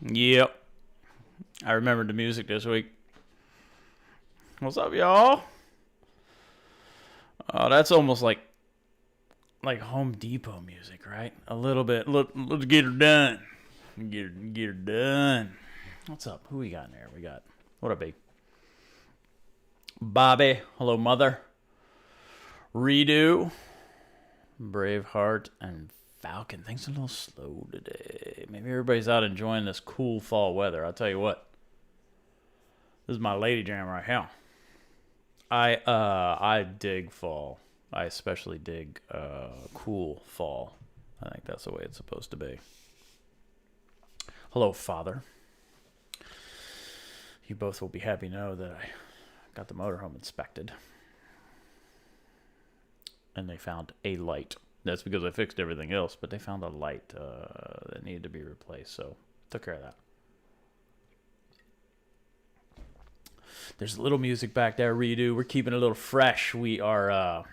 Yep. I remembered the music this week. What's up, y'all? Oh, that's almost like Home Depot music, right? A little bit. Let's get her done. Get her done. What's up? Who we got in there? We got, what up, babe? Bobby. Hello, mother. Redo. Braveheart and Falcon. Things a little slow today. Maybe everybody's out enjoying this cool fall weather. I'll tell you what. This is my lady jam right here. I dig fall. I especially dig cool fall. I think that's the way it's supposed to be. Hello, Father. You both will be happy to know that I got the motorhome inspected. And they found a light. That's because I fixed everything else, but they found a light that needed to be replaced, so took care of that. There's a little music back there, Redo. We're keeping it a little fresh. We're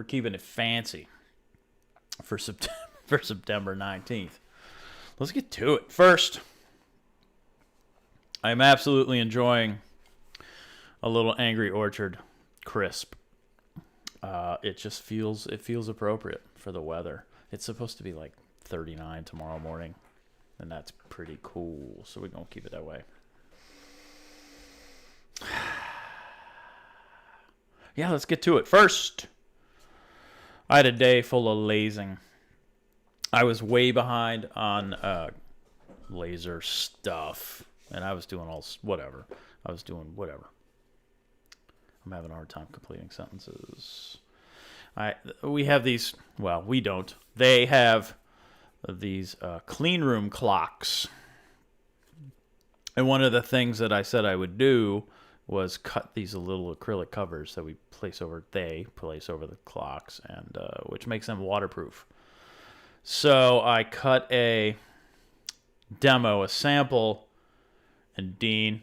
keeping it fancy for September 19th. Let's get to it. First, I'm absolutely enjoying a little Angry Orchard crisp. It just feels appropriate for the weather. It's supposed to be like 39 tomorrow morning, and that's pretty cool. So we're gonna keep it that way. Yeah, let's get to it. First, I had a day full of lazing. I was way behind on laser stuff, and I was doing whatever. I'm having a hard time completing sentences. We have these, well, we don't. They have these clean room clocks. And one of the things that I said I would do was cut these little acrylic covers that we place over the clocks, and which makes them waterproof. So I cut a sample, and Dean,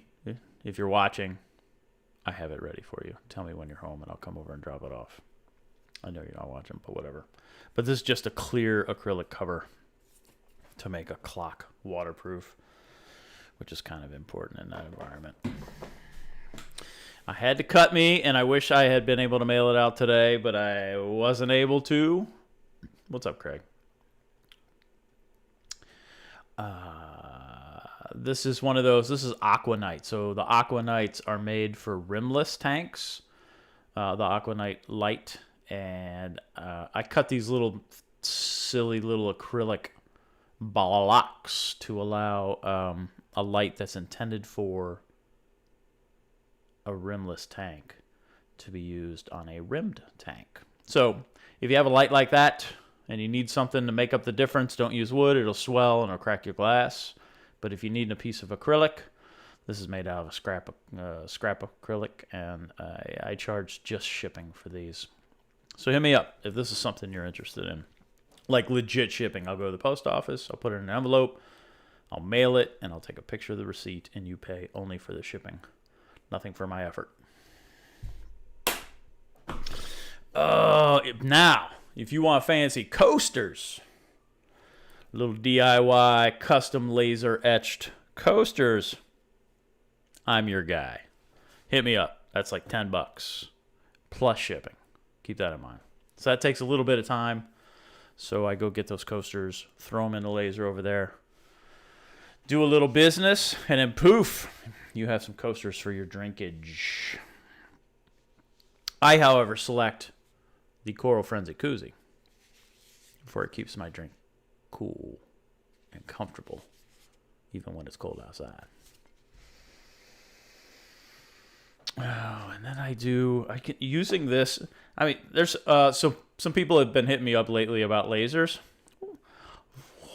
if you're watching, I have it ready for you. Tell me when you're home, and I'll come over and drop it off. I know you're not watching, but whatever. But this is just a clear acrylic cover to make a clock waterproof, which is kind of important in that environment. I had to cut me, and I wish I had been able to mail it out today, but I wasn't able to. What's up, Craig? This is one of those. This is Aquanite. So the Aquanites are made for rimless tanks. The Aquanite Light. And I cut these little silly little acrylic blocks to allow a light that's intended for a rimless tank to be used on a rimmed tank. So if you have a light like that and you need something to make up the difference, don't use wood. It'll swell and it'll crack your glass. But if you need a piece of acrylic, this is made out of scrap acrylic, and I charge just shipping for these. So hit me up if this is something you're interested in. Like legit shipping. I'll go to the post office, I'll put it in an envelope, I'll mail it, and I'll take a picture of the receipt, and you pay only for the shipping. Nothing for my effort. Now, if you want fancy coasters, little DIY custom laser etched coasters, I'm your guy. Hit me up. That's like $10 plus shipping. Keep that in mind. So that takes a little bit of time. So I go get those coasters, throw them in the laser over there, do a little business, and then poof, you have some coasters for your drinkage. I, however, select the Coral Frenzy Koozie for it keeps my drink cool and comfortable, even when it's cold outside. Oh, and then using this. I mean, there's some people have been hitting me up lately about lasers.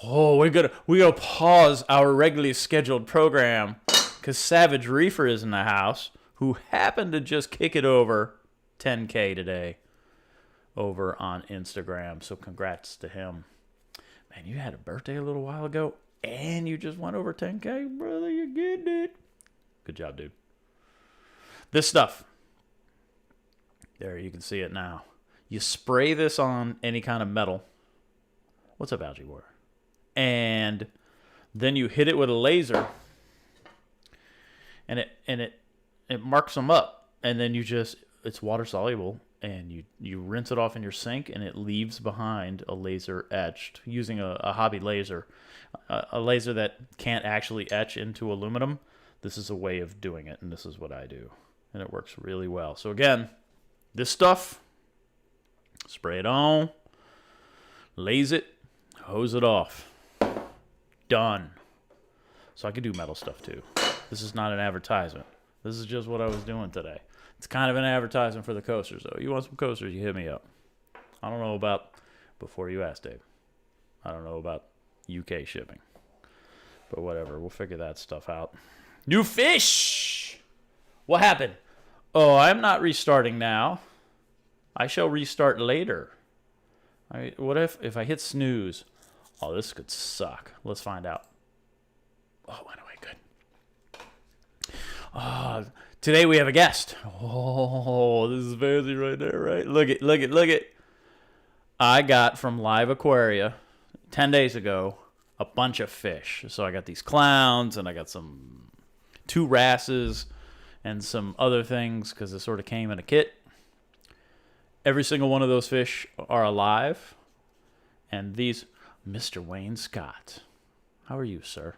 Oh, we gotta pause our regularly scheduled program because Savage Reefer is in the house, who happened to just kick it over 10K today over on Instagram. So congrats to him. Man, you had a birthday a little while ago, and you just went over 10K, brother. You getting it. Good job, dude. This stuff. There, you can see it now. You spray this on any kind of metal. What's up, Algae War? And Then you hit it with a laser, and it marks them up, and then it's water soluble, and you rinse it off in your sink, and it leaves behind a laser etched using a hobby laser, a laser that can't actually etch into aluminum. This is a way of doing it, and this is what I do, and it works really well. So again, this stuff, spray it on, laze it, hose it off. Done. So I could do metal stuff too. This is not an advertisement. This is just what I was doing today. It's kind of an advertisement for the coasters, though. You want some coasters, you hit me up. I don't know about, before you ask, Dave, I don't know about UK shipping. But whatever, we'll figure that stuff out. New fish! What happened? Oh, I'm not restarting now. I shall restart later. What if I hit snooze? Oh, this could suck. Let's find out. Oh, anyway, good. Today we have a guest. Oh, this is fancy right there, right? Look it. I got from Live Aquaria 10 days ago a bunch of fish. So I got these clowns, and I got some 2 wrasses and some other things because it sort of came in a kit. Every single one of those fish are alive. And these, Mr. Wayne Scott, how are you, sir?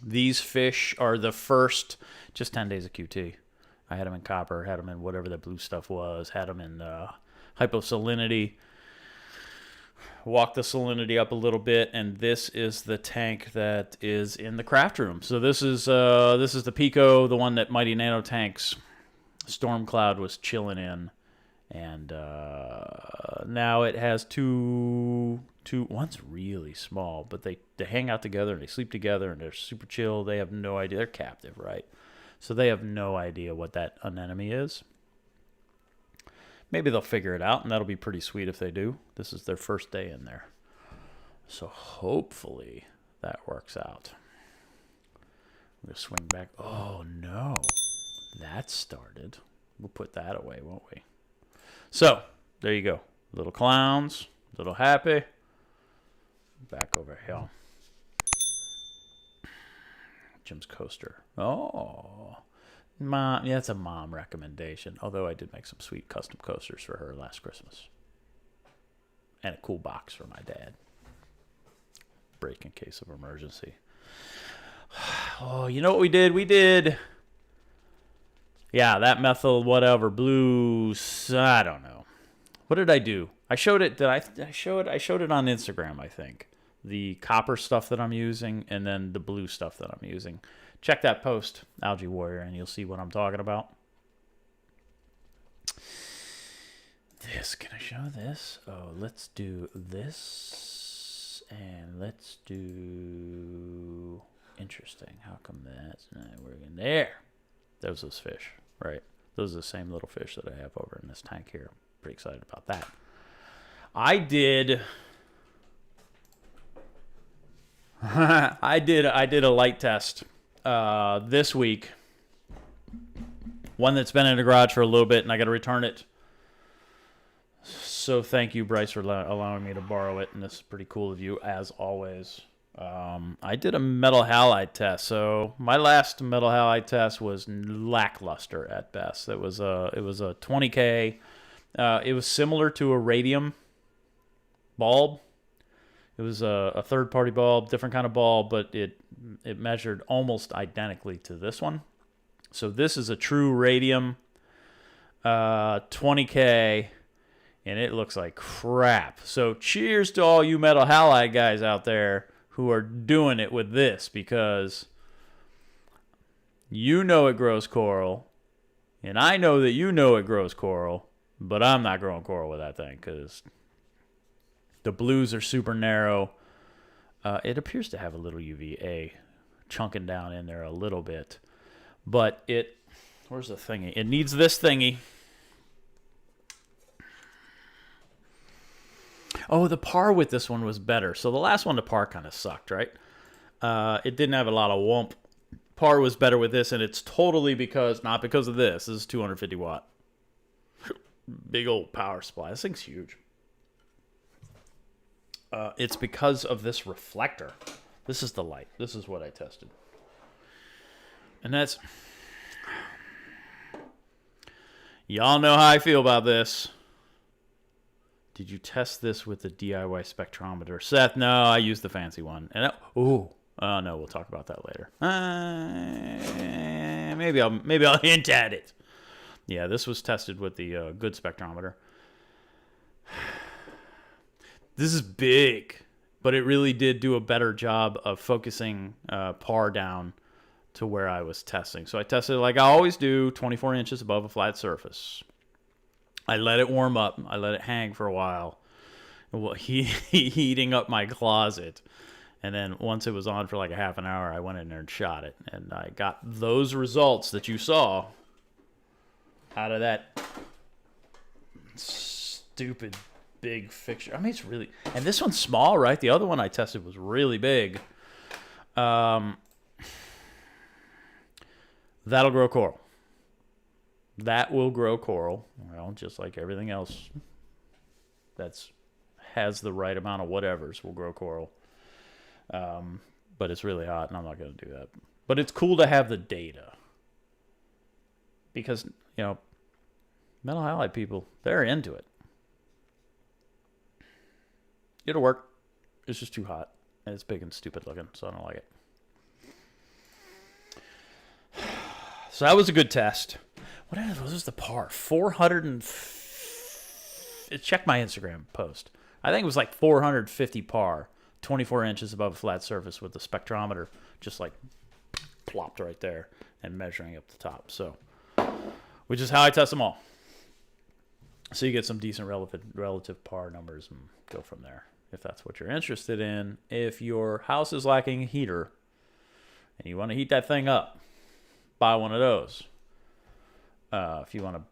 These fish are the first, just 10 days of QT. I had them in copper, had them in whatever the blue stuff was, had them in hyposalinity. Walked the salinity up a little bit, and this is the tank that is in the craft room. So this is the Pico, the one that Mighty Nano Tanks Storm Cloud was chilling in. And now it has two. One's really small, but they hang out together and they sleep together and they're super chill. They have no idea. They're captive, right? So they have no idea what that anemone is. Maybe they'll figure it out, and that'll be pretty sweet if they do. This is their first day in there. So hopefully that works out. I'm going to swing back. Oh, no. That started. We'll put that away, won't we? So, there you go. Little clowns, little happy. Back over here. Jim's coaster. Oh. Mom, yeah, it's a mom recommendation. Although I did make some sweet custom coasters for her last Christmas. And a cool box for my dad. Break in case of emergency. Oh, you know what we did? We did... Yeah, that methyl whatever blue. I don't know. What did I do? I showed it. Did I show it? I showed it on Instagram, I think. The copper stuff that I'm using, and then the blue stuff that I'm using. Check that post, Algae Warrior, and you'll see what I'm talking about. This, can I show this? Oh, let's do this, and let's do interesting. How come that's not working? There. Those fish, right? Those are the same little fish that I have over in this tank here. Pretty excited about that. I did a light test this week. One that's been in the garage for a little bit, and I got to return it. So thank you, Bryce, for allowing me to borrow it, and this is pretty cool of you, as always. I did a metal halide test. So my last metal halide test was lackluster at best. It was a 20K. It was similar to a radium bulb. It was a third-party bulb, different kind of bulb, but it measured almost identically to this one. So this is a true radium 20K, and it looks like crap. So cheers to all you metal halide guys out there who are doing it with this, because you know it grows coral, and I know that you know it grows coral, but I'm not growing coral with that thing because the blues are super narrow. It appears to have a little UVA chunking down in there a little bit, but where's the thingy? It needs this thingy. Oh, the par with this one was better. So the last one, the par kind of sucked, right? It didn't have a lot of whoomp. Par was better with this, and it's totally not because of this. This is 250 watt. Big old power supply. This thing's huge. It's because of this reflector. This is the light. This is what I tested. And that's... Y'all know how I feel about this. Did you test this with the DIY spectrometer? Seth, no, I used the fancy one. And no, we'll talk about that later. Maybe I'll hint at it. Yeah, this was tested with the good spectrometer. This is big, but it really did do a better job of focusing par down to where I was testing. So I tested it like I always do, 24 inches above a flat surface. I let it warm up. I let it hang for a while, heating up my closet. And then once it was on for like a half an hour, I went in there and shot it. And I got those results that you saw out of that stupid big fixture. I mean, it's really... And this one's small, right? The other one I tested was really big. That'll grow coral. That will grow coral. Well, just like everything else that's has the right amount of whatevers will grow coral. But it's really hot, and I'm not going to do that. But it's cool to have the data. Because, you know, metal halide people, they're into it. It'll work. It's just too hot. And it's big and stupid looking, so I don't like it. So that was a good test. What was the par? 400 and... Check my Instagram post. I think it was like 450 par. 24 inches above a flat surface with the spectrometer just like plopped right there and measuring up the top. So, which is how I test them all. So you get some decent relative par numbers and go from there if that's what you're interested in. If your house is lacking a heater and you want to heat that thing up, buy one of those. If you want to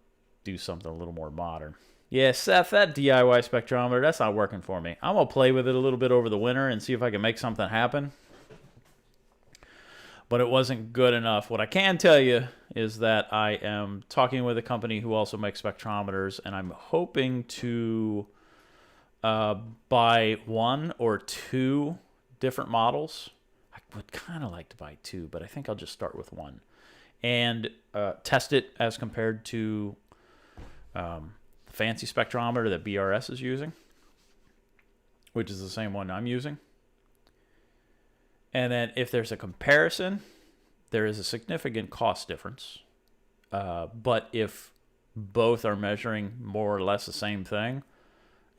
do something a little more modern. Yeah, Seth, that DIY spectrometer, that's not working for me. I'm going to play with it a little bit over the winter and see if I can make something happen. But it wasn't good enough. What I can tell you is that I am talking with a company who also makes spectrometers, and I'm hoping to buy one or two different models. I would kind of like to buy two, but I think I'll just start with one. And test it as compared to the fancy spectrometer that BRS is using, which is the same one I'm using. And then if there's a comparison, there is a significant cost difference. But if both are measuring more or less the same thing,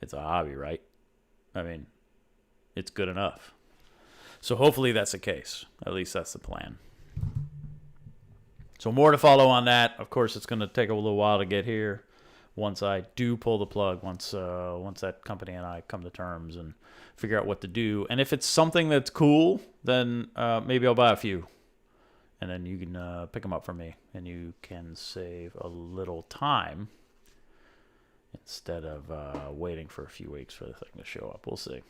it's a hobby, right? I mean, it's good enough. So hopefully that's the case. At least that's the plan. So more to follow on that. Of course, it's going to take a little while to get here. Once I do pull the plug, once that company and I come to terms and figure out what to do. And if it's something that's cool, then maybe I'll buy a few. And then you can pick them up from me. And you can save a little time instead of waiting for a few weeks for the thing to show up. We'll see.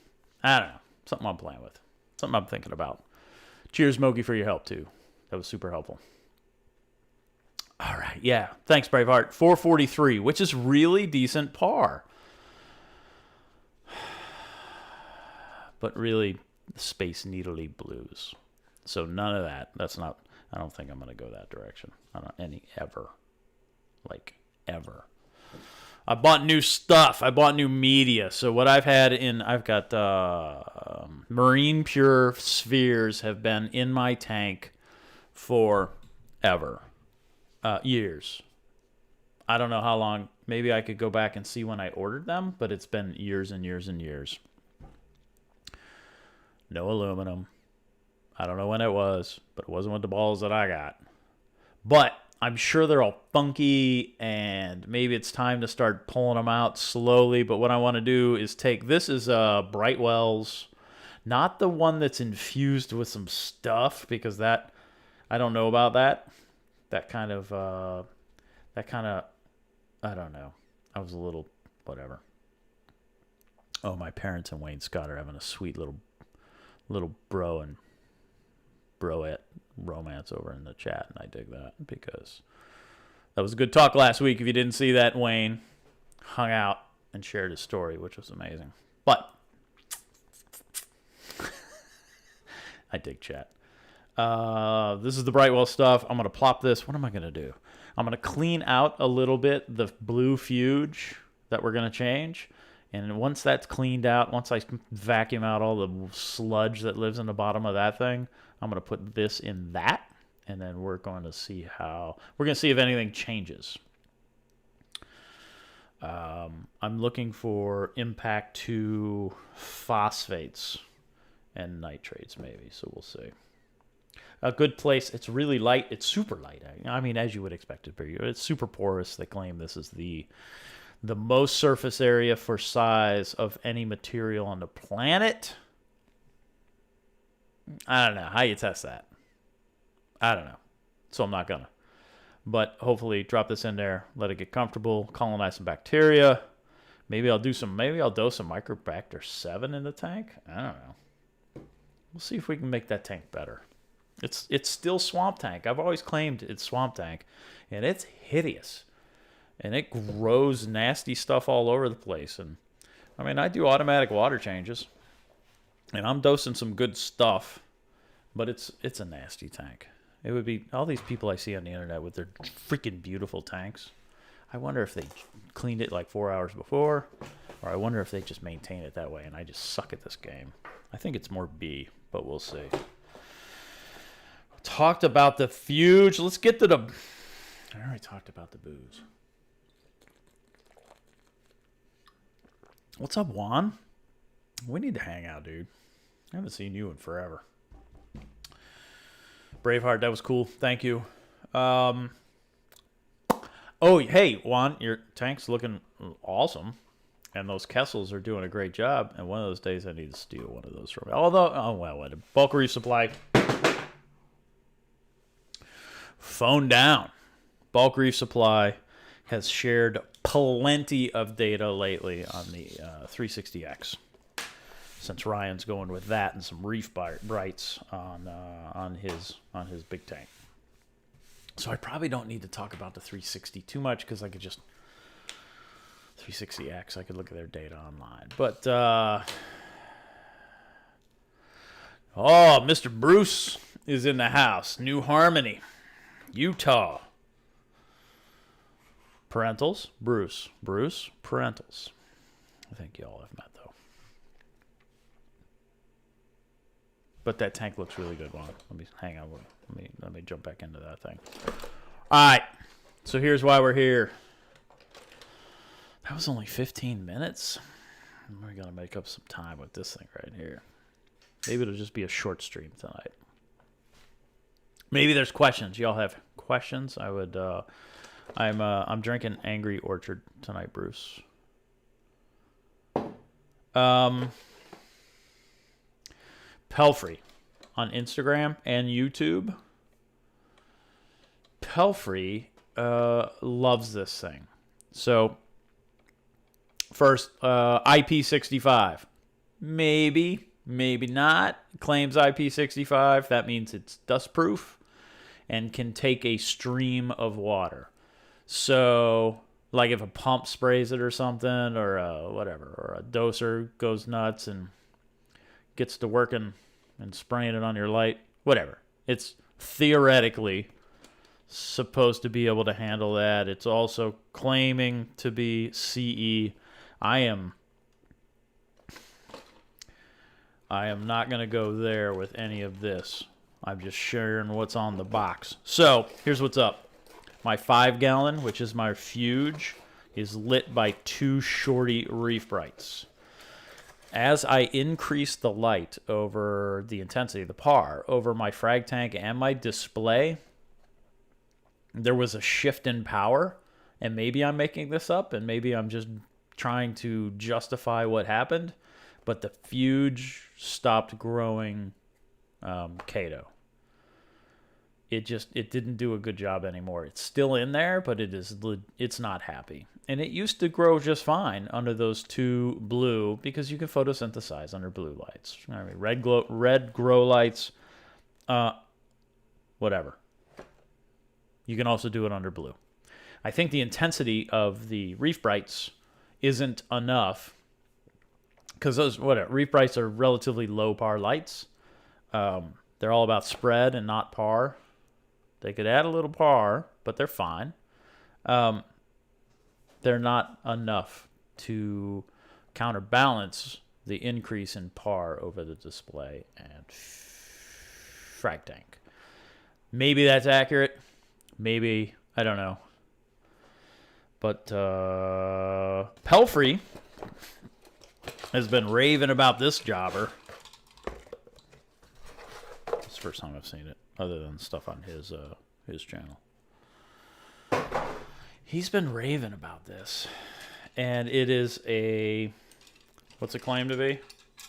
I don't know. Something I'm playing with. Something I'm thinking about. Cheers, Moki, for your help, too. That was super helpful. All right, yeah. Thanks, Braveheart. 443, which is really decent par. But really, Space Needly Blues. So none of that. That's not... I don't think I'm going to go that direction. I don't ever. Like, ever. I bought new stuff. I bought new media. So what I've got Marine Pure spheres have been in my tank forever. Years. I don't know how long. Maybe I could go back and see when I ordered them, but it's been years and years and years. No aluminum. I don't know when it was, but it wasn't with the balls that I got. But I'm sure they're all funky, and maybe it's time to start pulling them out slowly. But what I want to do is take... This is Brightwell's. Not the one that's infused with some stuff, because that... I don't know about that. That kind of, I don't know. I was a little, whatever. Oh, my parents and Wayne Scott are having a sweet little bro and broette romance over in the chat, and I dig that because that was a good talk last week. If you didn't see that, Wayne hung out and shared his story, which was amazing. But I dig chat. This is the Brightwell stuff. I'm going to plop this. What am I going to do? I'm going to clean out a little bit the blue Fuge that we're going to change. And once that's cleaned out, once I vacuum out all the sludge that lives in the bottom of that thing, I'm going to put this in that. And then we're going to see if anything changes. I'm looking for impact to phosphates and nitrates maybe, so we'll see. A good place, it's really light, it's super light. I mean, as you would expect it to be. It's super porous. They claim this is the most surface area for size of any material on the planet. I don't know how you test that. I don't know. So I'm not gonna. But hopefully drop this in there, let it get comfortable, colonize some bacteria. Maybe I'll dose some Microbacter 7 in the tank. I don't know. We'll see if we can make that tank better. It's still swamp tank. I've always claimed it's swamp tank, and it's hideous. And it grows nasty stuff all over the place. And I mean, I do automatic water changes, and I'm dosing some good stuff, but it's a nasty tank. It would be all these people I see on the internet with their freaking beautiful tanks. I wonder if they cleaned it like 4 hours before, or I wonder if they just maintain it that way, and I just suck at this game. I think it's more B, but we'll see. Talked about the Fuge. Let's get to the... I already talked about the booze. What's up, Juan? We need to hang out, dude. I haven't seen you in forever. Braveheart, that was cool. Thank you. Oh, hey, Juan, your tank's looking awesome. And those Kessels are doing a great job. And one of those days I need to steal one of those from you. Although, bulk Reef Supply. Phone down. Bulk Reef Supply has shared plenty of data lately on the 360X. Since Ryan's going with that and some Reef brights on his big tank. So I probably don't need to talk about the 360 too much because I could just 360X, I could look at their data online. But Mr. Bruce is in the house. New Harmony, Utah. Parentals, Bruce, Parentals. I think y'all have met though. But that tank looks really good. Well, let me hang on. Let me jump back into that thing. All right. So here's why we're here. That was only 15 minutes. We're gonna make up some time with this thing right here. Maybe it'll just be a short stream tonight. Maybe there's questions. Y'all have questions? I would. I'm drinking Angry Orchard tonight, Bruce. Pelfrey on Instagram and YouTube. Pelfrey loves this thing. So first, IP65. Maybe not. Claims IP65. That means it's dust proof and can take a stream of water. So like if a pump sprays it or something, or a doser goes nuts and gets to working and spraying it on your light, whatever. It's theoretically supposed to be able to handle that. It's also claiming to be CE. I am not going to go there with any of this. I'm just sharing what's on the box. So here's what's up. My 5-gallon, which is my Fuge, is lit by 2 shorty Reef brights. As I increase the light over the intensity, the PAR, over my frag tank and my display, there was a shift in power. And maybe I'm making this up, and maybe I'm just trying to justify what happened. But the Fuge stopped growing Kato. It didn't do a good job anymore. It's still in there, but it's not happy. And it used to grow just fine under those 2 blue, because you can photosynthesize under blue lights. I mean, red grow lights, whatever. You can also do it under blue. I think the intensity of the Reef brights isn't enough, because those Reef brights are relatively low PAR lights. They're all about spread and not par. They could add a little par, but they're fine. They're not enough to counterbalance the increase in par over the display and frag tank. Maybe that's accurate. Maybe, I don't know. But Pelfrey has been raving about this jobber. It's the first time I've seen it, other than stuff on his channel. He's been raving about this. And it is a... What's it claim to be?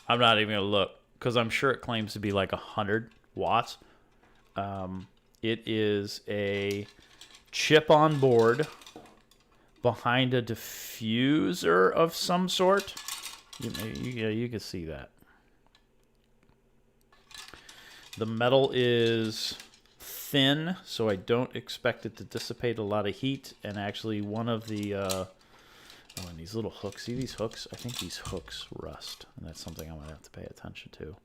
I'm not even going to look, because I'm sure it claims to be like 100 watts. It is a chip on board behind a diffuser of some sort. You can see that. The metal is thin, so I don't expect it to dissipate a lot of heat. And actually, one of the and these little hooks. See these hooks? I think these hooks rust, and that's something I'm gonna have to pay attention to.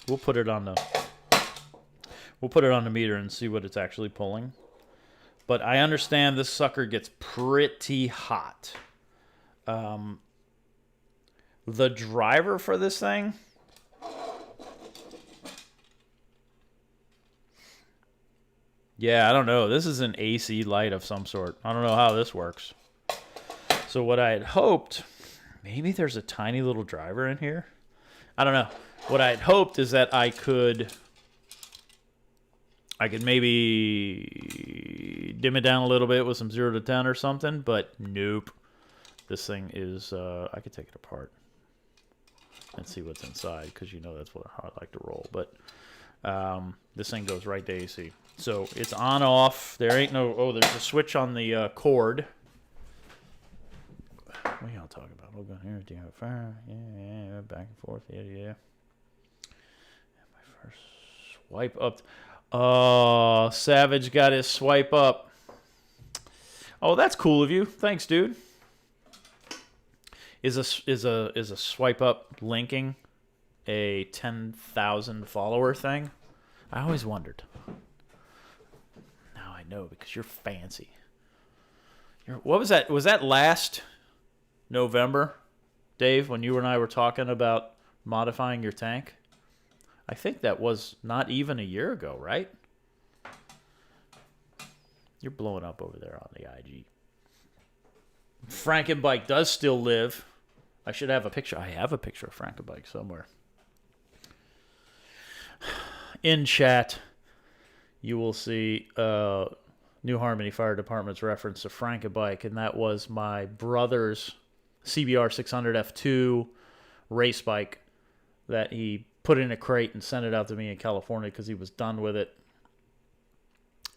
We'll put it on the meter and see what it's actually pulling. But I understand this sucker gets pretty hot. The driver for this thing, yeah, I don't know. This is an AC light of some sort. I don't know how this works. So what I had hoped, maybe there's a tiny little driver in here. I don't know. What I had hoped is that I could maybe dim it down a little bit with some 0 to 10 or something, but nope. This thing is, I could take it apart and see what's inside, because you know that's how I like to roll. But this thing goes right to AC. So it's on off. There ain't no, oh, there's a switch on the cord. What are y'all talking about? Hold on here. Do you have a fire? Yeah, back and forth. Yeah. And my first swipe up. Oh, Savage got his swipe up. Oh, that's cool of you. Thanks, dude. Is a swipe up linking a 10,000 follower thing? I always wondered. Now I know, because you're fancy. What was that? Was that last November, Dave, when you and I were talking about modifying your tank? I think that was not even a year ago, right? You're blowing up over there on the IG. Franken-bike does still live. I should have a picture. I have a picture of Franken-bike somewhere. In chat, you will see New Harmony Fire Department's reference to Franken-bike, and that was my brother's CBR 600 F2 race bike that he put in a crate and sent it out to me in California because he was done with it.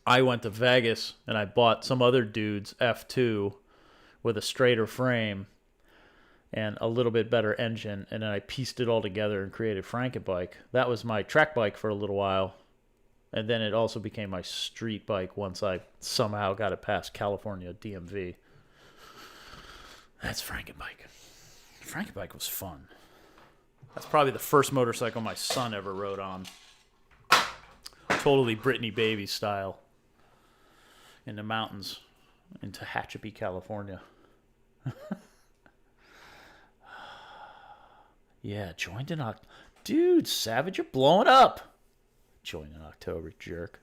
I went to Vegas and I bought some other dude's F2 with a straighter frame and a little bit better engine, and then I pieced it all together and created Franken-bike. That was my track bike for a little while, and then it also became my street bike once I somehow got it past California DMV. That's Franken-bike. Franken-bike was fun. That's probably the first motorcycle my son ever rode on. Totally Brittany Baby style. In the mountains. In Tehachapi, California. Yeah, joined in October. Dude, Savage, you're blowing up. Joined in October, jerk.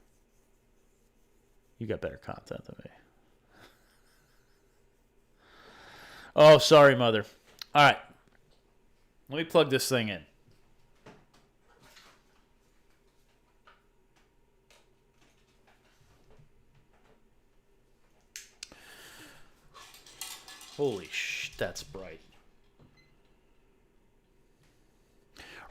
You got better content than me. Oh, sorry, mother. All right. Let me plug this thing in. Holy that's bright.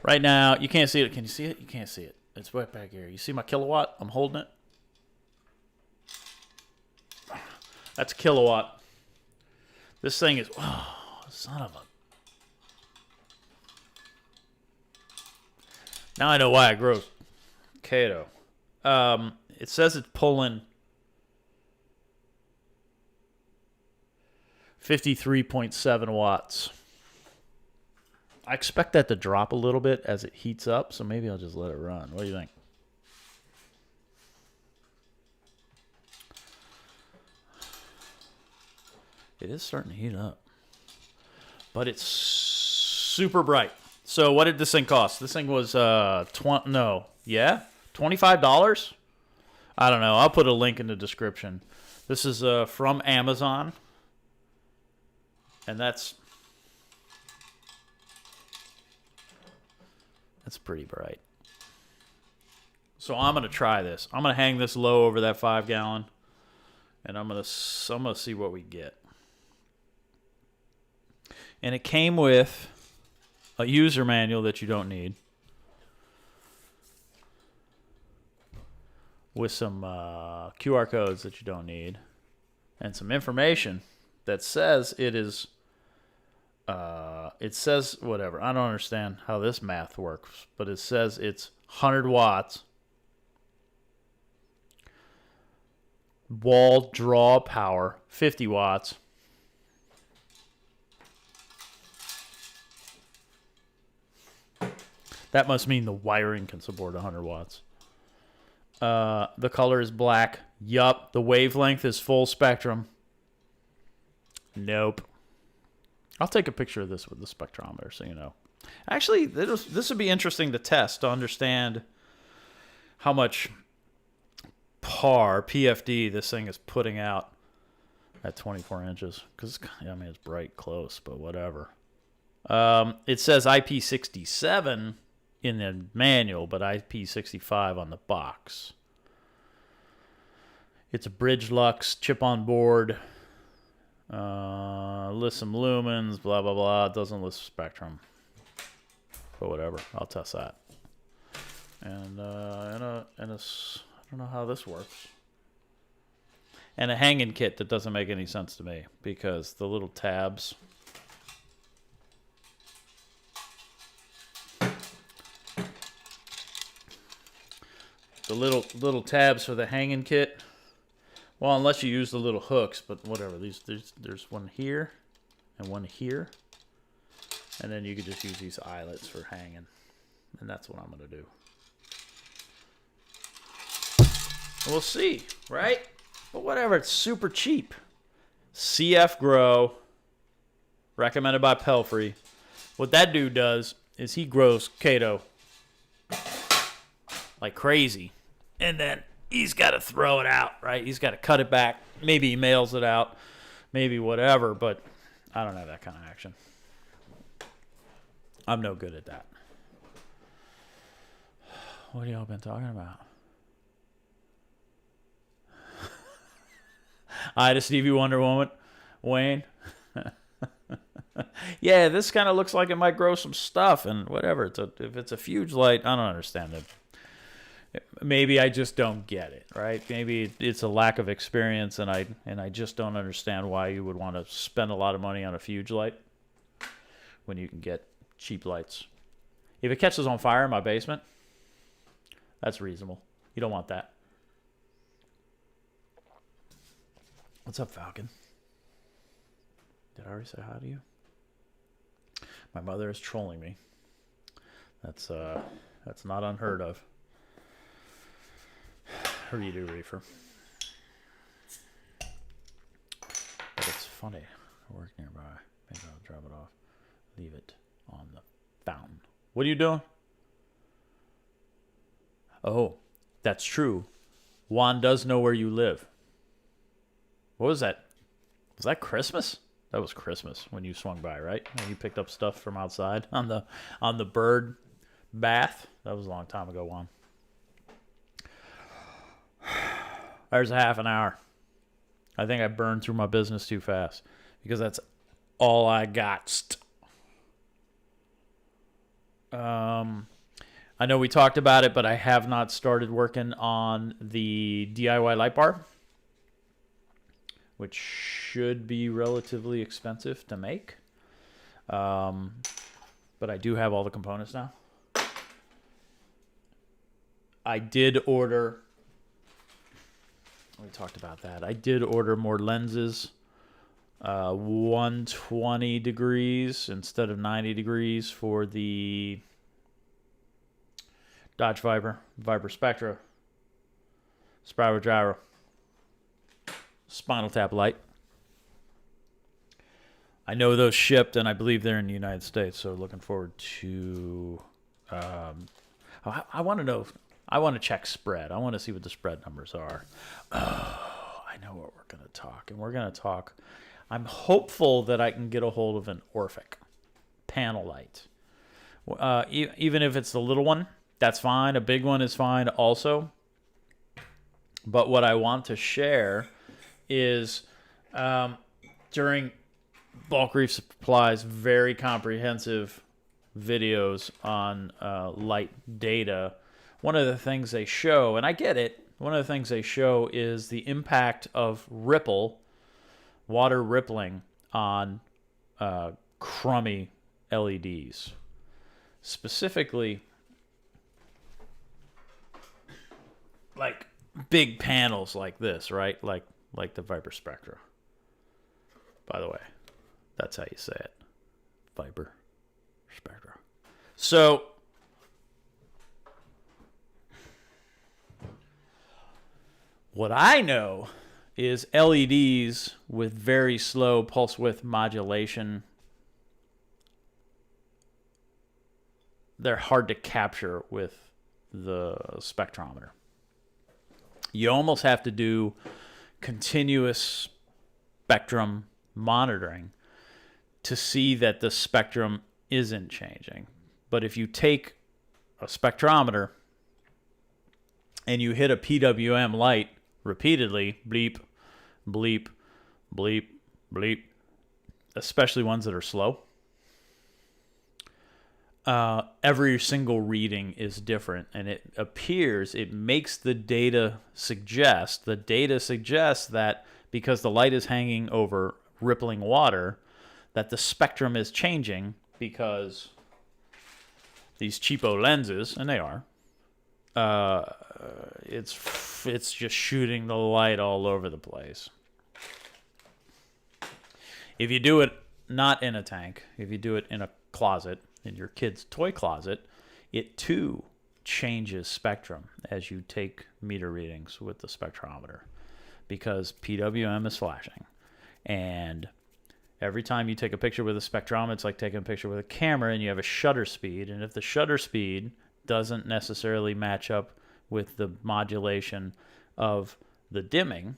Right now, you can't see it. Can you see it? You can't see it. It's right back here. You see my kilowatt? I'm holding it. That's a kilowatt. This thing is... Oh, son of a... Now I know why I grow Kato. It says it's pulling 53.7 watts. I expect that to drop a little bit as it heats up, so maybe I'll just let it run. What do you think? It is starting to heat up. But it's super bright. So what did this thing cost? This thing was $25? I don't know. I'll put a link in the description. This is from Amazon. And that's pretty bright. So I'm going to try this. I'm going to hang this low over that 5-gallon. And I'm going to see what we get. And it came with a user manual that you don't need. With some QR codes that you don't need. And some information that says it is... it says whatever. I don't understand how this math works. But it says it's 100 watts. Wall draw power, 50 watts. That must mean the wiring can support 100 watts. The color is black. Yup. The wavelength is full spectrum. Nope. I'll take a picture of this with the spectrometer so you know. Actually, this would be interesting to test to understand how much PFD this thing is putting out at 24 inches. Because, I mean, it's bright close, but whatever. It says IP67 in the manual, but IP65 on the box. It's a bridge lux, chip on board, lists some lumens, blah, blah, blah. It doesn't list spectrum. But whatever, I'll test that. And I don't know how this works. And a hanging kit that doesn't make any sense to me because the little tabs... The little tabs for the hanging kit. Well, unless you use the little hooks, but whatever. There's one here and one here. And then you could just use these eyelets for hanging. And that's what I'm going to do. We'll see, right? But whatever, it's super cheap. CF Grow. Recommended by Pelfrey. What that dude does is he grows Kato like crazy. And then he's got to throw it out, right? He's got to cut it back. Maybe he mails it out. Maybe whatever, but I don't have that kind of action. I'm no good at that. What have y'all been talking about? Hi to Stevie Wonder Woman. Wayne. Yeah, this kind of looks like it might grow some stuff and whatever. If it's a Fuge light, I don't understand it. Maybe I just don't get it, right? Maybe it's a lack of experience, and I just don't understand why you would want to spend a lot of money on a Fuge light when you can get cheap lights. If it catches on fire in my basement, that's reasonable. You don't want that. What's up, Falcon? Did I already say hi to you? My mother is trolling me. That's not unheard of. How do you do, Reefer? But it's funny. I work nearby. Maybe I'll drop it off. Leave it on the fountain. What are you doing? Oh, that's true. Juan does know where you live. What was that? Was that Christmas? That was Christmas when you swung by, right? And you picked up stuff from outside on the bird bath. That was a long time ago, Juan. There's a half an hour. I think I burned through my business too fast because that's all I got. I know we talked about it, but I have not started working on the DIY light bar, which should be relatively expensive to make. But I do have all the components now. I did order... We talked about that. I did order more lenses 120 degrees instead of 90 degrees for the Dodge Viper Spectra, spiral gyro, spinal tap light. I know those shipped, and I believe they're in the United States, so looking forward to... I want to know... I want to check spread. I want to see what the spread numbers are. Oh, I know what we're going to talk. And we're going to talk... I'm hopeful that I can get a hold of an Orphic panel light. Even if it's the little one, that's fine. A big one is fine also. But what I want to share is during Bulk Reef Supply's very comprehensive videos on light data, one of the things they show, and I get it, one of the things they show is the impact of water rippling on crummy LEDs. Specifically, like big panels like this, right? Like the Viper Spectra. By the way, that's how you say it. Viper Spectra. So, what I know is LEDs with very slow pulse width modulation, they're hard to capture with the spectrometer. You almost have to do continuous spectrum monitoring to see that the spectrum isn't changing. But if you take a spectrometer and you hit a PWM light repeatedly, bleep, bleep, bleep, bleep, especially ones that are slow, every single reading is different, and it makes the data suggest that because the light is hanging over rippling water, that the spectrum is changing because these cheapo lenses, and they are, it's just shooting the light all over the place. If you do it not in a tank, if you do it in a closet, in your kid's toy closet, it too changes spectrum as you take meter readings with the spectrometer, because PWM is flashing. And every time you take a picture with a spectrometer, it's like taking a picture with a camera, and you have a shutter speed. And if the shutter speed doesn't necessarily match up with the modulation of the dimming,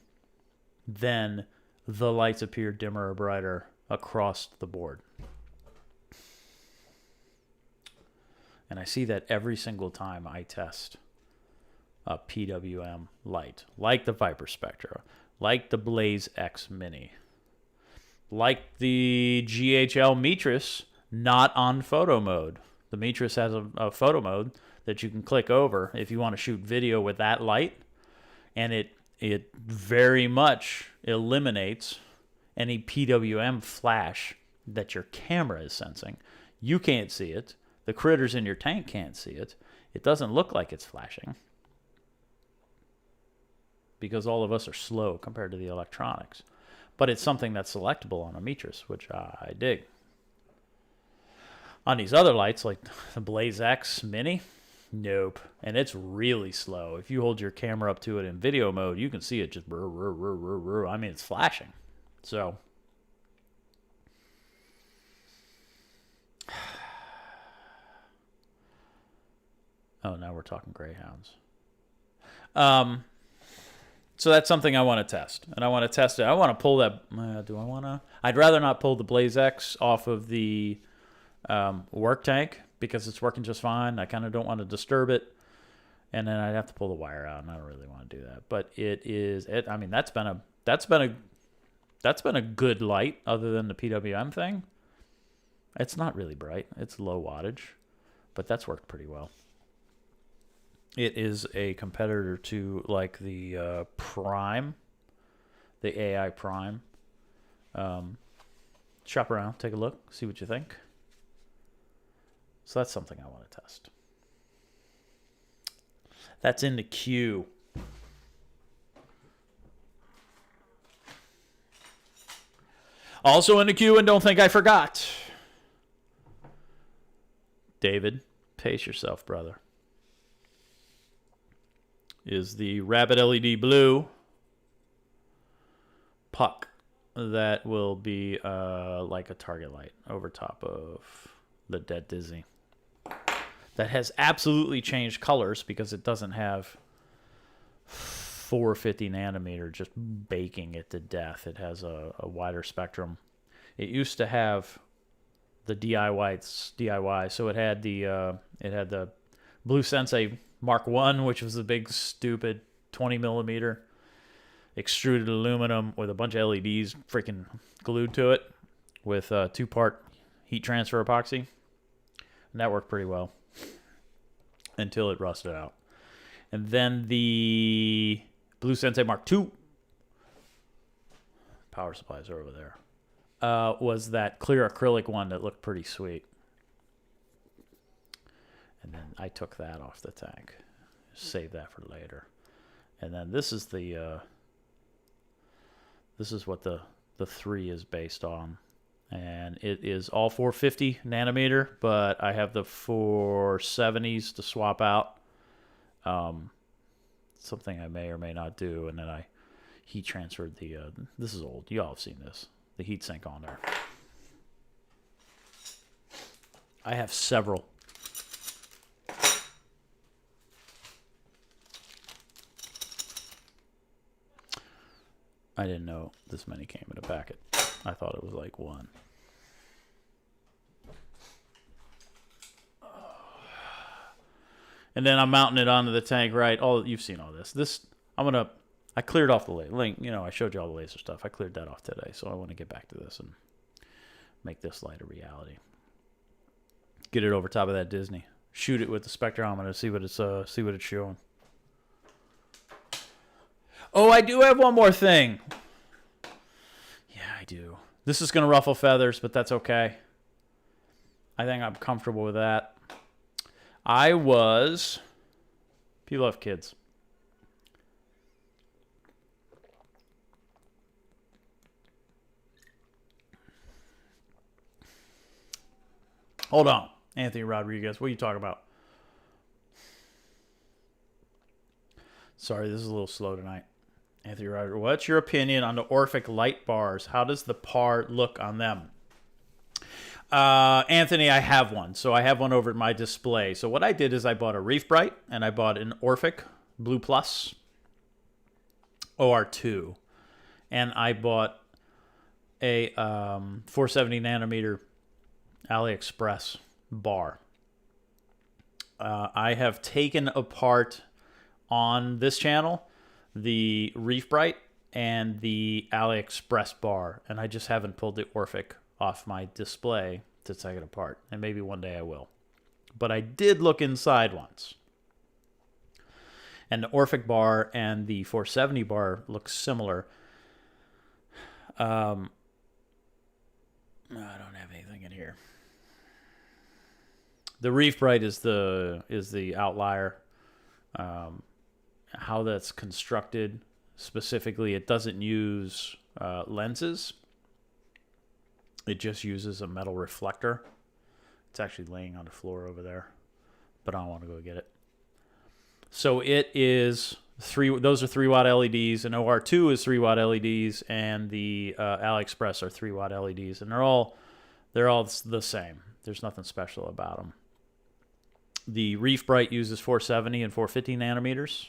then the lights appear dimmer or brighter across the board. And I see that every single time I test a PWM light, like the Viper Spectra, like the Blaze X Mini, like the GHL Metris, not on photo mode. The Metris has a photo mode that you can click over if you want to shoot video with that light, and it very much eliminates any PWM flash that your camera is sensing. You can't see it. The critters in your tank can't see it. It doesn't look like it's flashing because all of us are slow compared to the electronics. But it's something that's selectable on a Metris, which I dig. On these other lights, like the Blaze X Mini, nope. And it's really slow. If you hold your camera up to it in video mode, you can see it just... I mean, it's flashing. So... Oh, now we're talking Greyhounds. So that's something I want to test. And I want to test it. I want to pull that... do I want to? I'd rather not pull the Blaze X off of the work tank because it's working just fine. I kind of don't want to disturb it. And then I'd have to pull the wire out, and I don't really want to do that. But it is... I mean, that's been a good light other than the PWM thing. It's not really bright. It's low wattage. But that's worked pretty well. It is a competitor to like the Prime, the AI Prime. Shop around, take a look, see what you think. So that's something I want to test. That's in the queue. Also in the queue, and don't think I forgot. David, pace yourself, brother. Is the Rabbit LED Blue puck that will be like a target light over top of the Dead Disney. That has absolutely changed colors because it doesn't have 450 nanometer just baking it to death. It has a wider spectrum. It used to have the DIY, so it had the Blue Sensei Mark 1, which was the big stupid 20 millimeter extruded aluminum with a bunch of LEDs freaking glued to it with 2-part heat transfer epoxy. And that worked pretty well until it rusted out. And then the Blue Sensei Mark II, power supplies are over there, was that clear acrylic one that looked pretty sweet. And then I took that off the tank. Save that for later. And then this is the this is what the 3 is based on. And it is all 450 nanometer, but I have the 470s to swap out. Something I may or may not do. And then I heat transferred the this is old. You all have seen this. The heat sink on there. I have several. I didn't know this many came in a packet. I thought it was like one. And then I'm mounting it onto the tank, right? You've seen all this. I cleared off the link. You know, I showed you all the laser stuff. I cleared that off today, so I want to get back to this and make this light a reality. Get it over top of that Disney. Shoot it with the spectrometer. See what it's showing. Oh, I do have one more thing. Yeah, I do. This is going to ruffle feathers, but that's okay. I think I'm comfortable with that. People have kids. Hold on, Anthony Rodriguez. What are you talking about? Sorry, this is a little slow tonight. Anthony Rodriguez, what's your opinion on the Orphic light bars? How does the par look on them? Anthony, I have one. So I have one over at my display. So what I did is I bought a Reef Bright and I bought an Orphic Blue Plus OR2. And I bought a 470 nanometer AliExpress bar. I have taken apart on this channel the Reef Bright and the AliExpress bar, and I just haven't pulled the Orphic off my display to take it apart, and maybe one day I will. But I did look inside once, and the Orphic bar and the 470 bar look similar. I don't have anything in here. The Reef Bright is the outlier. How that's constructed specifically, it doesn't use lenses. It just uses a metal reflector. It's actually laying on the floor over there, but I don't want to go get it. So it is those are 3-watt LEDs, and OR2 is 3-watt LEDs, and the AliExpress are 3-watt LEDs, and they're all the same. There's nothing special about them. The Reef Bright uses 470 and 450 nanometers.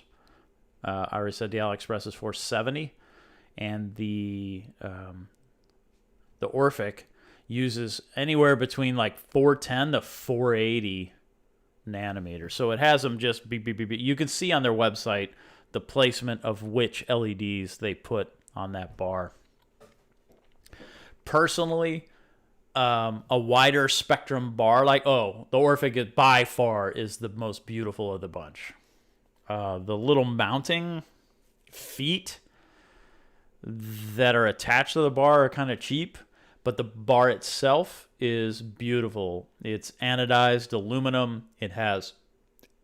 I already said the AliExpress is 470, and the Orphic uses anywhere between like 410 to 480 nanometers. So it has them just beep, beep, beep, beep. You can see on their website the placement of which LEDs they put on that bar. Personally, a wider spectrum bar, the Orphic by far is the most beautiful of the bunch. The little mounting feet that are attached to the bar are kind of cheap, but the bar itself is beautiful. It's anodized aluminum. It has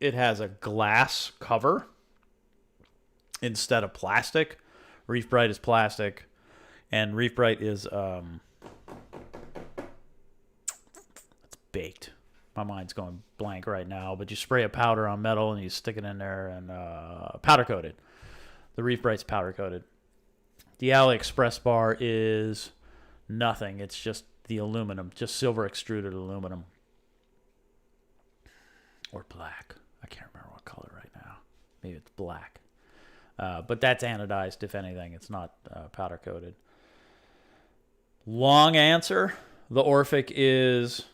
a glass cover instead of plastic. Reef Bright is plastic, and Reef Bright is My mind's going blank right now, but you spray a powder on metal and you stick it in there and powder coated. The Reef Bright's powder coated. The AliExpress bar is nothing. It's just the aluminum, just silver extruded aluminum. Or black. I can't remember what color right now. Maybe it's black. But that's anodized, if anything. It's not powder coated. Long answer. The Orphic is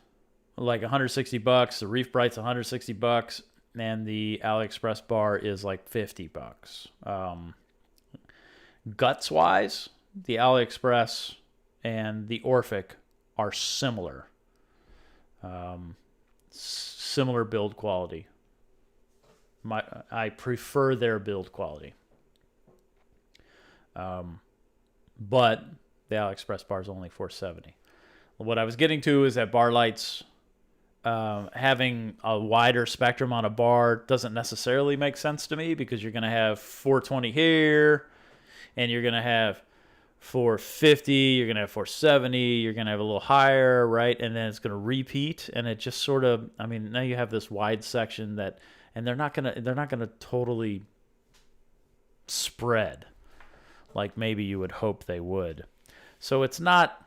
like $160. The Reef Bright's $160, and the AliExpress bar is like $50. Guts wise, the AliExpress and the Orphic are similar. Similar build quality. I prefer their build quality. But the AliExpress bar is only $470. What I was getting to is that bar lights, having a wider spectrum on a bar doesn't necessarily make sense to me, because you're going to have 420 here, and you're going to have 450, you're going to have 470, you're going to have a little higher, right? And then it's going to repeat, and it just sort of, I mean, now you have this wide section that, and they're not going to totally spread like maybe you would hope they would. So it's not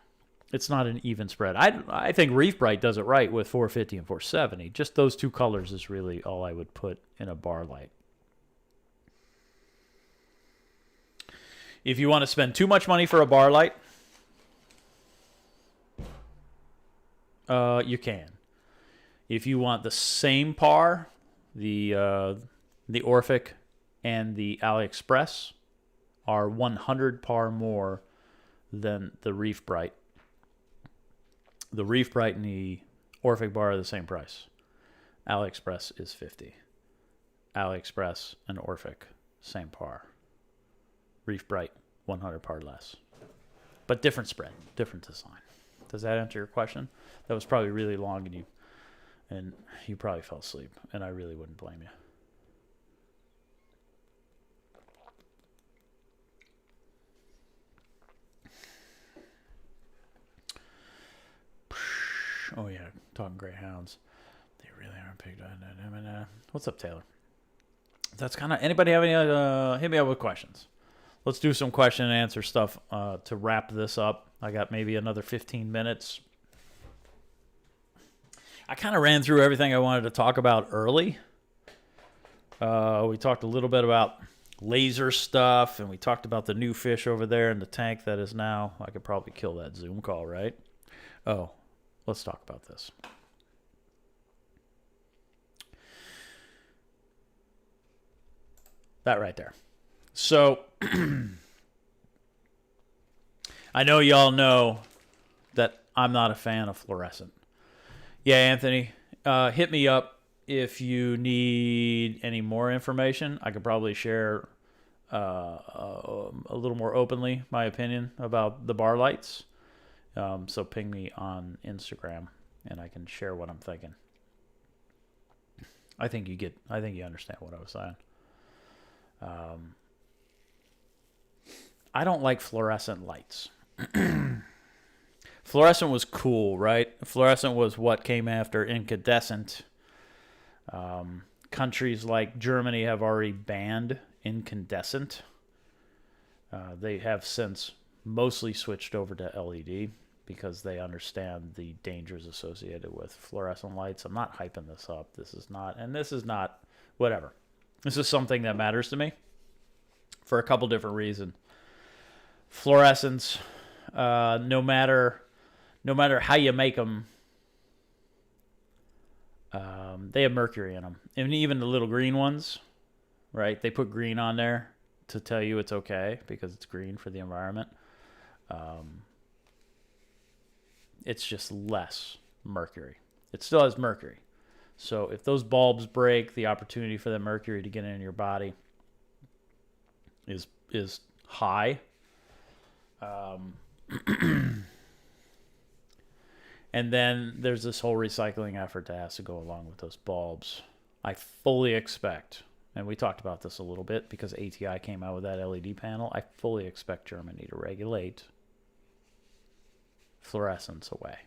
an even spread. I think Reef Bright does it right with 450 and 470. Just those two colors is really all I would put in a bar light. If you want to spend too much money for a bar light, you can. If you want the same par, the Orphic and the AliExpress are 100 par more than the Reef Bright. The Reef Bright and the Orphic bar are the same price. AliExpress is 50. AliExpress and Orphic, same par. Reef Bright, 100 par less. But different spread, different design. Does that answer your question? That was probably really long, and you probably fell asleep, and I really wouldn't blame you. Oh yeah, talking greyhounds. They really aren't picked on. What's up, Taylor? That's kind of, anybody have any, hit me up with questions. Let's do some question and answer stuff to wrap this up. I got maybe another 15 minutes. I kind of ran through everything I wanted to talk about early. We talked a little bit about laser stuff, and we talked about the new fish over there in the tank that is now, I could probably kill that Zoom call, right? Oh, let's talk about this. That right there. So, I know y'all know that I'm not a fan of fluorescent. Yeah, Anthony, hit me up if you need any more information. I could probably share a little more openly my opinion about the bar lights. So ping me on Instagram, and I can share what I'm thinking. I think you understand what I was saying. I don't like fluorescent lights. Fluorescent was cool, right? Fluorescent was what came after incandescent. Countries like Germany have already banned incandescent. They have since mostly switched over to LED because they understand the dangers associated with fluorescent lights. I'm not hyping this up. This is not, whatever. This is something that matters to me for a couple different reasons. Fluorescents, no matter how you make them, they have mercury in them. And even the little green ones, right? They put green on there to tell you it's okay because it's green for the environment. It's just less mercury. It still has mercury. So if those bulbs break, the opportunity for that mercury to get in your body is high. And then there's this whole recycling effort that has to go along with those bulbs. I fully expect, and we talked about this a little bit because ATI came out with that LED panel, I fully expect Germany to regulate fluorescence away.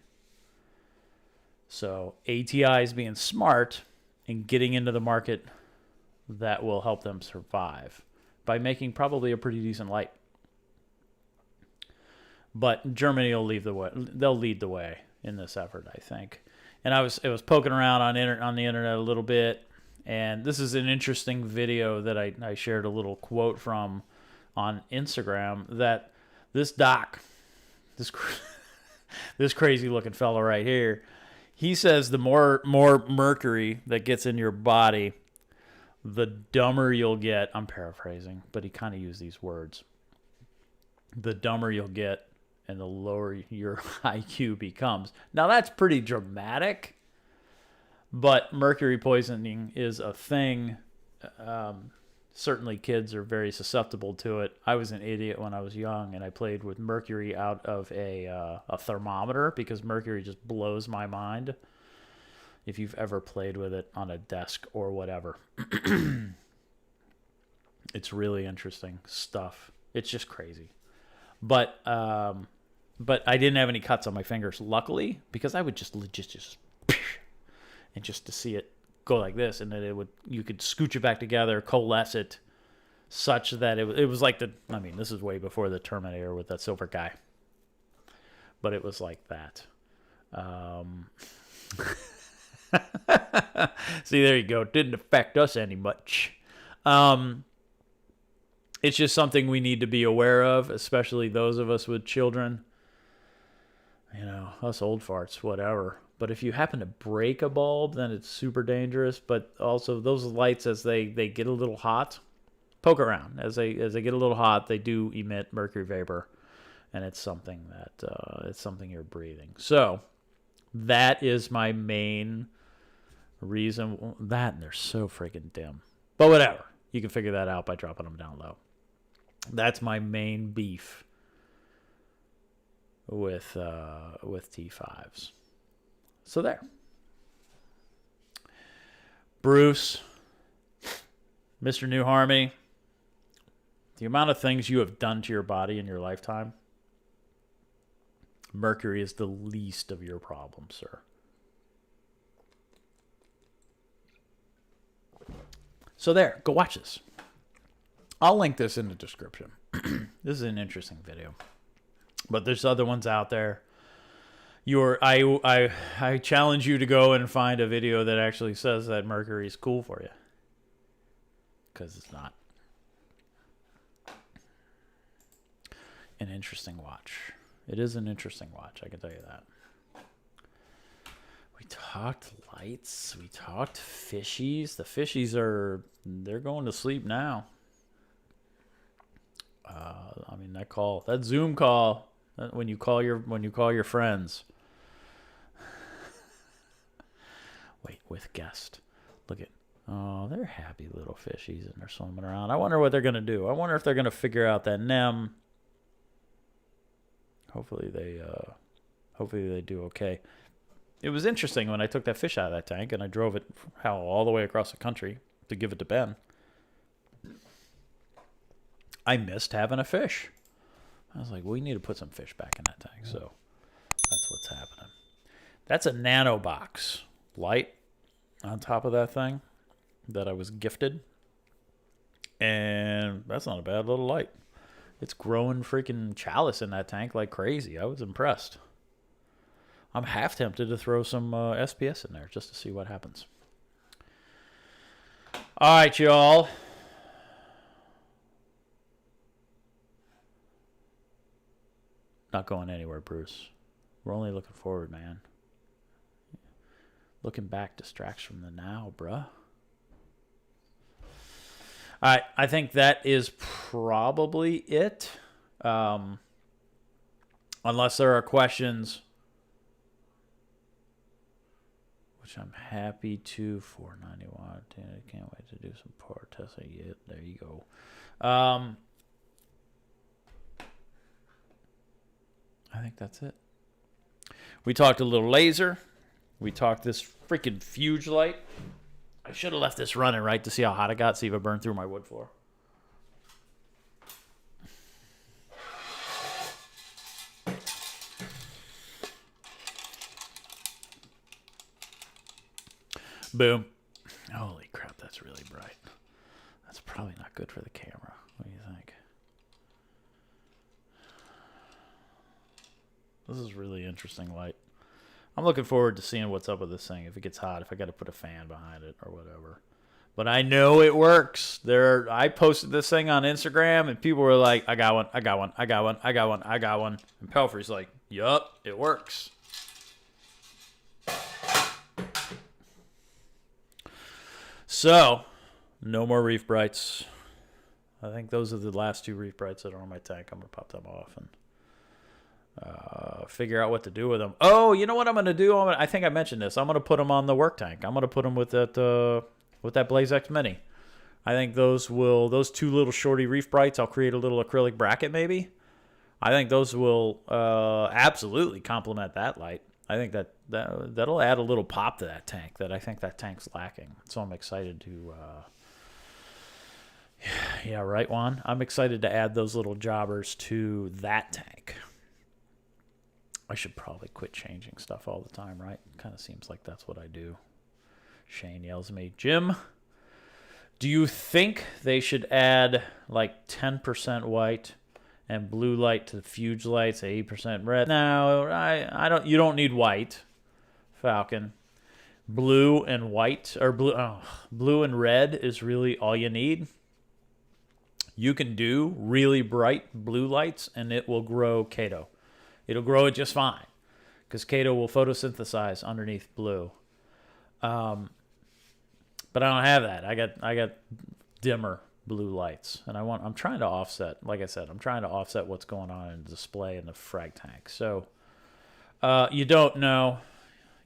So ATI is being smart and getting into the market that will help them survive by making probably a pretty decent light. But Germany will lead the way. They'll lead the way in this effort, I think. And I was poking around on the internet a little bit, and this is an interesting video that I shared a little quote from on Instagram, that this doc, this crazy looking fella right here, he says the more mercury that gets in your body, the dumber you'll get. I'm paraphrasing, but he kind of used these words. The dumber you'll get and the lower your IQ becomes. Now, that's pretty dramatic, but mercury poisoning is a thing. Certainly kids are very susceptible to it. I was an idiot when I was young, and I played with mercury out of a thermometer because mercury just blows my mind. If you've ever played with it on a desk or whatever. It's really interesting stuff. It's just crazy. But I didn't have any cuts on my fingers, luckily, because I would just and just to see it go like this, and then you could scooch it back together, coalesce it, such that it was like this is way before the Terminator with that silver guy, but it was like that. See, there you go. It didn't affect us any much. It's just something we need to be aware of, especially those of us with children. Us old farts, whatever. But if you happen to break a bulb, then it's super dangerous. But also, those lights, as they get a little hot, poke around. As they get a little hot, they do emit mercury vapor, and it's something it's something you're breathing. So that is my main reason. That, and they're so freaking dim. But whatever, you can figure that out by dropping them down low. That's my main beef with T5s. So there. Bruce, Mr. New Harmony, the amount of things you have done to your body in your lifetime, mercury is the least of your problems, sir. So there, go watch this. I'll link this in the description. This is an interesting video. But there's other ones out there. I challenge you to go and find a video that actually says that mercury is cool for you. Because it's not. An interesting watch. It is an interesting watch, I can tell you that. We talked lights. We talked fishies. The fishies they're going to sleep now. That Zoom call, when you call your friends. Wait, with guest. Look at, they're happy little fishies and they're swimming around. I wonder what they're gonna do. I wonder if they're gonna figure out that NEM. Hopefully they do okay. It was interesting when I took that fish out of that tank and I drove it all the way across the country to give it to Ben. I missed having a fish. I was like, we need to put some fish back in that tank. So that's what's happening. That's a nano box light on top of that thing that I was gifted. And that's not a bad little light. It's growing freaking chalice in that tank like crazy. I was impressed. I'm half tempted to throw some SPS in there just to see what happens. All right, y'all. Not going anywhere, Bruce. We're only looking forward, man. Looking back distracts from the now, bruh. All right, I think that is probably it. Unless there are questions, which I'm happy to. 491. I can't wait to do some power testing. Yeah, there you go. I think that's it. We talked a little laser. We talked this freaking Fuge light. I should have left this running, right, to see how hot it got, see if it burned through my wood floor. Boom. Holy crap, that's really bright. That's probably not good for the camera. What do you think? This is really interesting light. I'm looking forward to seeing what's up with this thing. If it gets hot, if I got to put a fan behind it or whatever. But I know it works. I posted this thing on Instagram, and people were like, I got one, I got one, I got one, I got one, I got one. And Pelfrey's like, yup, it works. So, no more Reef Brights. I think those are the last 2 Reef Brights that are on my tank. I'm going to pop them off and figure out what to do with them. Oh, you know what I'm going to do? I think I mentioned this. I'm going to put them on the work tank. I'm going to put them with that Blaze X Mini. I think those 2 little shorty Reef Brights, I'll create a little acrylic bracket maybe. I think those will absolutely complement that light. I think that'll add a little pop to that tank that I think that tank's lacking. So I'm excited to... yeah, right, Juan? I'm excited to add those little jobbers to that tank. I should probably quit changing stuff all the time, right? Kind of seems like that's what I do. Shane yells at me, Jim, do you think they should add like 10% white and blue light to the Fuge lights, 8% red? No, I don't. You don't need white, Falcon. Blue and white, or blue and red is really all you need. You can do really bright blue lights, and it will grow Kato. It'll grow it just fine, because Kato will photosynthesize underneath blue. But I don't have that. I got dimmer blue lights, and I'm trying to offset. Like I said, I'm trying to offset what's going on in the display in the frag tank. So you don't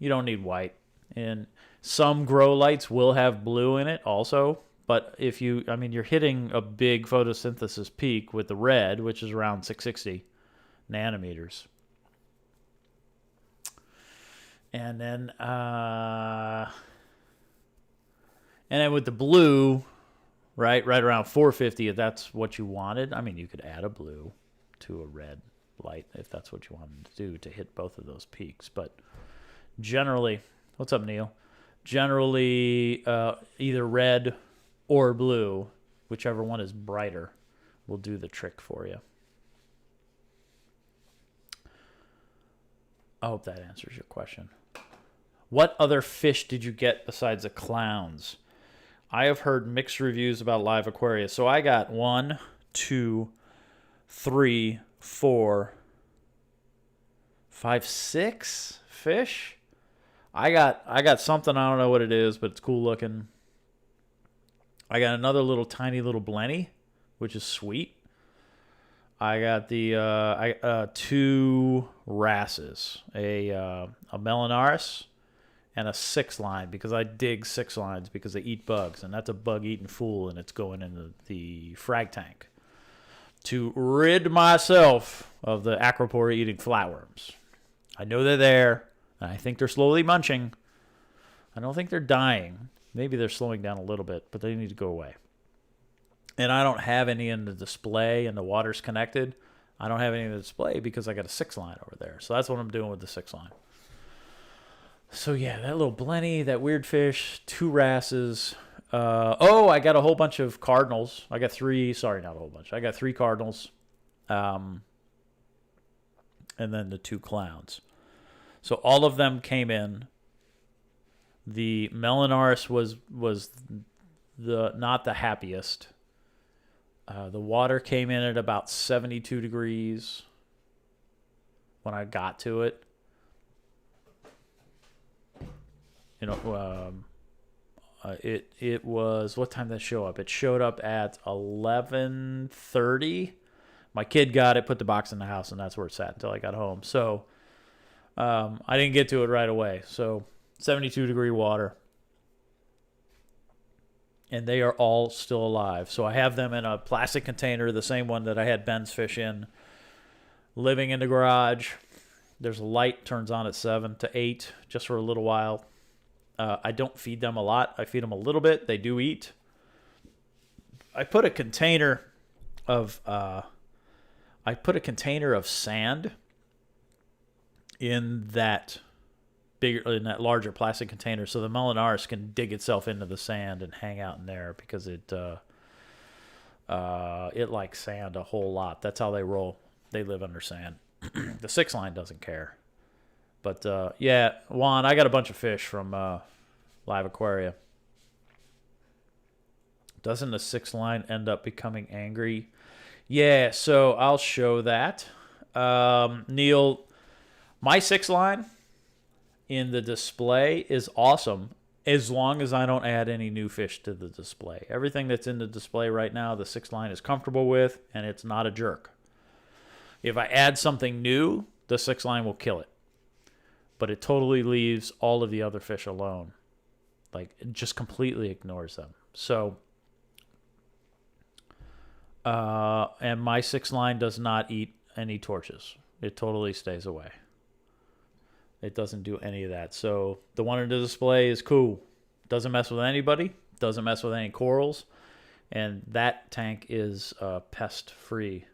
need white, and some grow lights will have blue in it also. But you're hitting a big photosynthesis peak with the red, which is around 660 nanometers. And then with the blue, right around 450, if that's what you wanted. I mean, you could add a blue to a red light if that's what you wanted to do to hit both of those peaks. But generally, what's up, Neil? Generally, either red or blue, whichever one is brighter, will do the trick for you. I hope that answers your question. What other fish did you get besides the clowns? I have heard mixed reviews about live aquaria. So I got 1, 2, 3, 4, 5, 6 fish. I got something, I don't know what it is, but it's cool looking. I got another tiny little blenny, which is sweet. I got the 2 wrasses, a Melanaris and a 6-line, because I dig 6-lines because they eat bugs, and that's a bug-eating fool, and it's going into the frag tank to rid myself of the acropora-eating flatworms. I know they're there, and I think they're slowly munching. I don't think they're dying. Maybe they're slowing down a little bit, but they need to go away. And I don't have any in the display, and the water's connected. I don't have any in the display because I got a 6-line over there. So that's what I'm doing with the 6-line. So yeah, that little blenny, that weird fish, 2 wrasses. I got a whole bunch of cardinals. I got 3. Sorry, not a whole bunch. I got 3 cardinals. And then the 2 clowns. So all of them came in. The Melanaris was not the happiest. The water came in at about 72 degrees when I got to it. It was, what time did that show up? It showed up at 11:30. My kid got it, put the box in the house, and that's where it sat until I got home. So I didn't get to it right away. So 72-degree water. And they are all still alive. So I have them in a plastic container, the same one that I had Ben's fish in, living in the garage. There's a light, turns on at 7 to 8, just for a little while. I don't feed them a lot. I feed them a little bit. They do eat. I put a container of sand in that bigger, in that larger plastic container, so the Melanaris can dig itself into the sand and hang out in there because it likes sand a whole lot. That's how they roll. They live under sand. The 6-line doesn't care. But yeah, Juan, I got a bunch of fish from Live Aquaria. Doesn't the 6-line end up becoming angry? Yeah, so I'll show that. Neil, my 6-line in the display is awesome as long as I don't add any new fish to the display. Everything that's in the display right now, the 6-line is comfortable with, and it's not a jerk. If I add something new, the 6-line will kill it. But it totally leaves all of the other fish alone. Like, it just completely ignores them. So, and my 6-line does not eat any torches. It totally stays away. It doesn't do any of that. So the one in the display is cool. Doesn't mess with anybody. Doesn't mess with any corals. And that tank is pest free.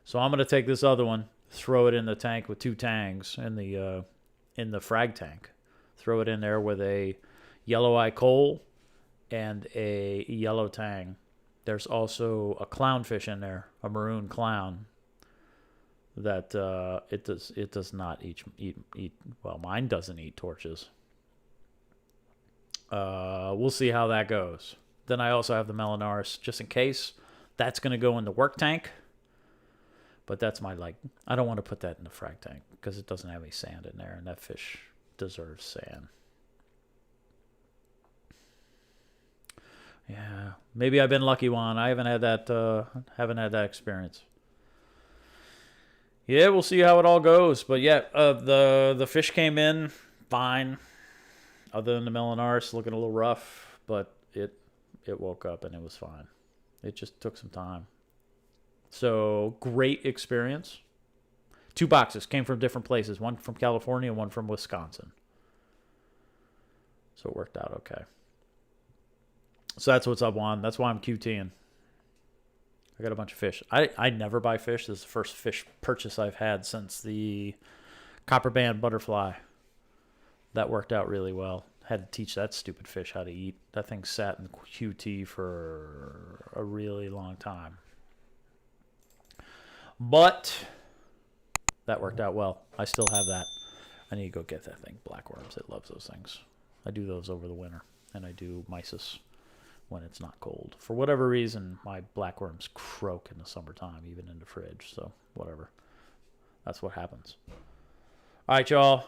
So I'm going to take this other one, throw it in the tank with 2 tangs in the frag tank. Throw it in there with a yellow eye coal and a yellow tang. There's also a clownfish in there, a maroon clown. That it does not eat. Well, mine doesn't eat torches. We'll see how that goes. Then I also have the Melanaris just in case. That's going to go in the work tank. But that's my, like, I don't want to put that in the frag tank because it doesn't have any sand in there, and that fish deserves sand. Yeah, maybe I've been lucky, Juan. I haven't had that experience. Yeah, we'll see how it all goes. But yeah, the fish came in fine. Other than the Melanaris looking a little rough, but it woke up and it was fine. It just took some time. So great experience. 2 boxes came from different places. One from California, one from Wisconsin. So it worked out okay. So that's what's up, Juan. That's why I'm QTing. I got a bunch of fish. I never buy fish. This is the first fish purchase I've had since the copper band butterfly. That worked out really well. Had to teach that stupid fish how to eat. That thing sat in QT for a really long time. But that worked out well. I still have that. I need to go get that thing. Blackworms. It loves those things. I do those over the winter. And I do mysis when it's not cold. For whatever reason, my blackworms croak in the summertime, even in the fridge. So, whatever. That's what happens. All right, y'all.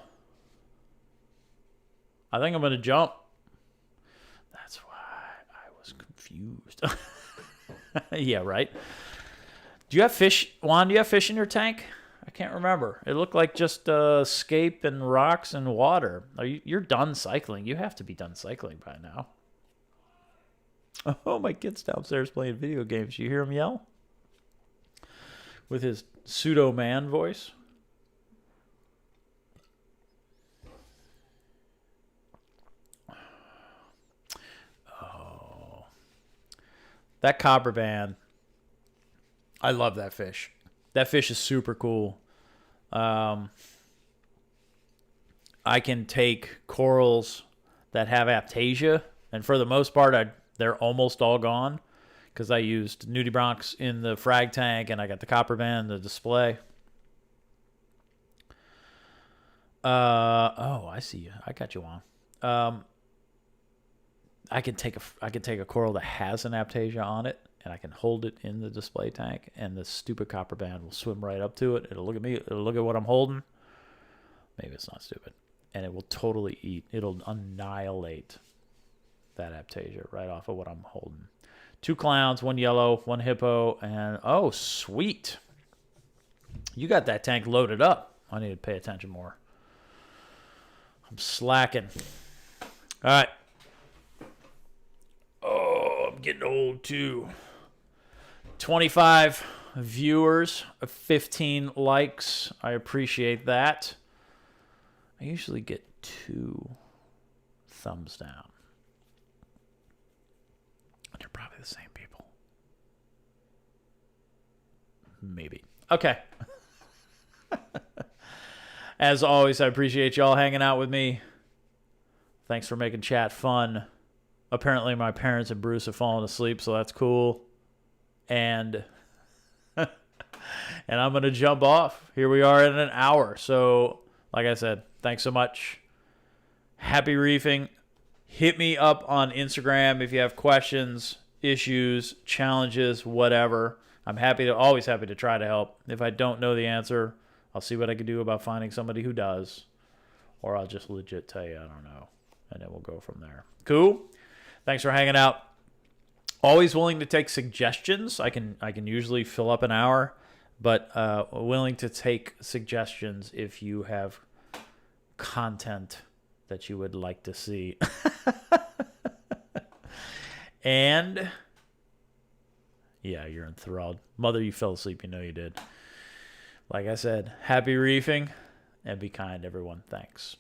I think I'm going to jump. That's why I was confused. Yeah, right? Do you have fish? Juan, do you have fish in your tank? I can't remember. It looked like just scape and rocks and water. You're done cycling. You have to be done cycling by now. Oh, my kid's downstairs playing video games. You hear him yell? With his pseudo-man voice. Oh. That copper band. I love that fish. That fish is super cool. I can take corals that have aptasia, and for the most part, they're almost all gone because I used nudibranchs in the frag tank, and I got the copper band, the display. Oh, I see you. I got you on. I can take a coral that has an aptasia on it, and I can hold it in the display tank, and the stupid copper band will swim right up to it. It'll look at me. It'll look at what I'm holding. Maybe it's not stupid. And it will totally eat. It'll annihilate that aptasia right off of what I'm holding. 2 clowns, 1 yellow, 1 hippo, and oh, sweet. You got that tank loaded up. I need to pay attention more. I'm slacking. All right. Oh, I'm getting old too. 25 viewers, 15 likes. I appreciate that. I usually get 2 thumbs down. They're probably the same people. Maybe. Okay. As always, I appreciate y'all hanging out with me. Thanks for making chat fun. Apparently my parents and Bruce have fallen asleep, so that's cool. And and I'm going to jump off. Here we are in an hour. So, like I said, thanks so much. Happy reefing. Hit me up on Instagram if you have questions, issues, challenges, whatever. I'm always happy to try to help. If I don't know the answer, I'll see what I can do about finding somebody who does. Or I'll just legit tell you I don't know. And then we'll go from there. Cool. Thanks for hanging out. Always willing to take suggestions. I can usually fill up an hour, but willing to take suggestions if you have content that you would like to see. And yeah, you're enthralled. Mother, you fell asleep. You know you did. Like I said, happy reefing and be kind, everyone. Thanks.